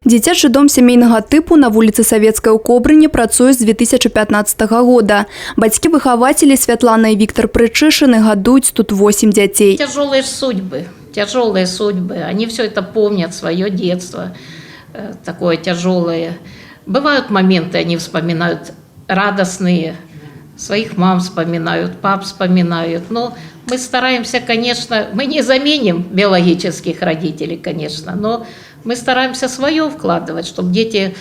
Дзіцячы дом сямейнага тыпу на вуліцы Савецкай у Кобрыне працуе з 2015 года. Бацькі-выхавацелі Святлана і Віктор Прычышыны гадуюць тут 8 дзяцей. Тяжелые судьбы. Они все это помнят, свое детство такое тяжелое. Бывают моменты, они вспоминают радостные, своих мам вспоминают, пап вспоминают. Но мы стараемся, конечно, мы не заменим биологических родителей, конечно, но мы стараемся свое вкладывать, чтобы дети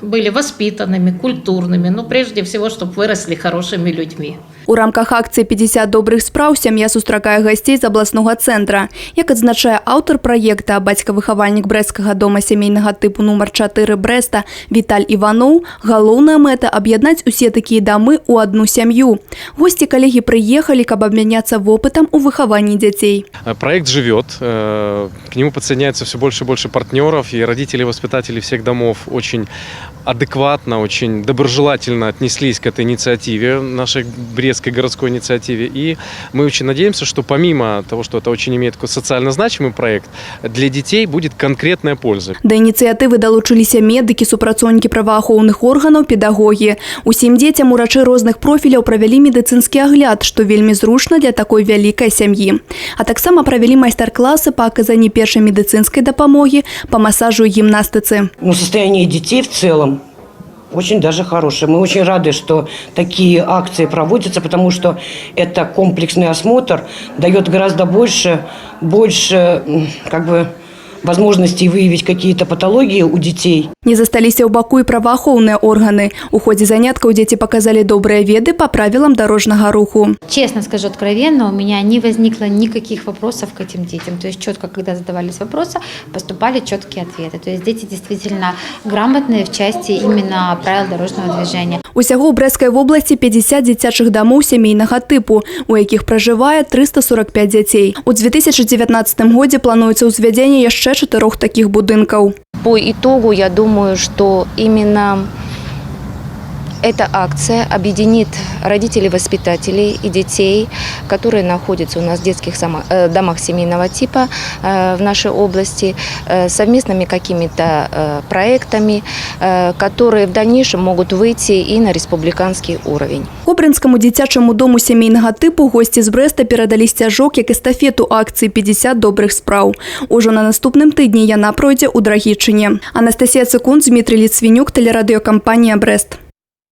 были воспитанными, культурными, но прежде всего, чтобы выросли хорошими людьми. У рамках акцыі «50 добрых спраў» сям'я сустракае гасцей з абласнога цэнтра. Як адзначае аўтар праекта, бацька-выхавальнік брэсцкага дома сямейнага тыпу нумар 4 Брэста Віталь Іваноў, галоўная мэта – аб'яднаць усе такія дамы ў одну сям'ю. Гости коллеги приехали, каб абмяняцца вопытам у выхаванні дзяцей. Проект живет, к нему подсоединяется все больше и больше партнеров, и родители и воспитатели всех домов очень адекватно, очень доброжелательно отнеслись к этой инициативе, нашей брестской городской инициативе. И мы очень надеемся, что помимо того, что это очень имеет такой социально значимый проект, для детей будет конкретная польза. Да инициативы долучилися медики, супрацоўнікі праваахоўных органаў, педагоги. Усім дзецям урачы розных профіляў правялі медыцынскі агляд, што вельмі зручна для такой вялікай сям'і. А таксама правялі майстар-классы па аказанні першай медыцынскай дапамогі, па масажу і гімнастыцы. Состояние детей в целом очень даже хорошее. Мы очень рады, что такие акции проводятся, потому что это комплексный осмотр дает гораздо больше возможностей выявить какие-то патологии у детей. Не засталіся ў баку і праваахоўныя органы. У ходе заняткаў дзеці показали добрые веды по правилам дорожного руху. Честно скажу откровенно, у меня не возникло никаких вопросов к этим детям. То есть четко, когда задавались вопросы, поступали четкие ответы. То есть дети действительно грамотные в части именно правил дорожного движения. Усяго ў Брэсцкай вобласці 50 дзіцячых дамоў сямейнага тыпу, у якіх пражывае 345 дзяцей. У 2019 годзе плануецца ўзвядзенне яшчэ 4 таких будынкаў. По итогу, я думаю, что именно эта акция объединит родителей-воспитателей и детей, которые находятся у нас в детских домах семейного типа в нашей области, совместными какими-то проектами, которые в дальнейшем могут выйти и на республиканский уровень. Кобрынскому дзіцячаму дому сямейнага тыпу гости з Брэста перадалі сцяжок як эстафету акцыі «50 добрых спраў». Ужо на наступным тыдні яна пройдзе ў Драгічыне. Анастасія Цыкун, Дмітрий Ліцвінюк, тэлерадыёкампанія «Брэст».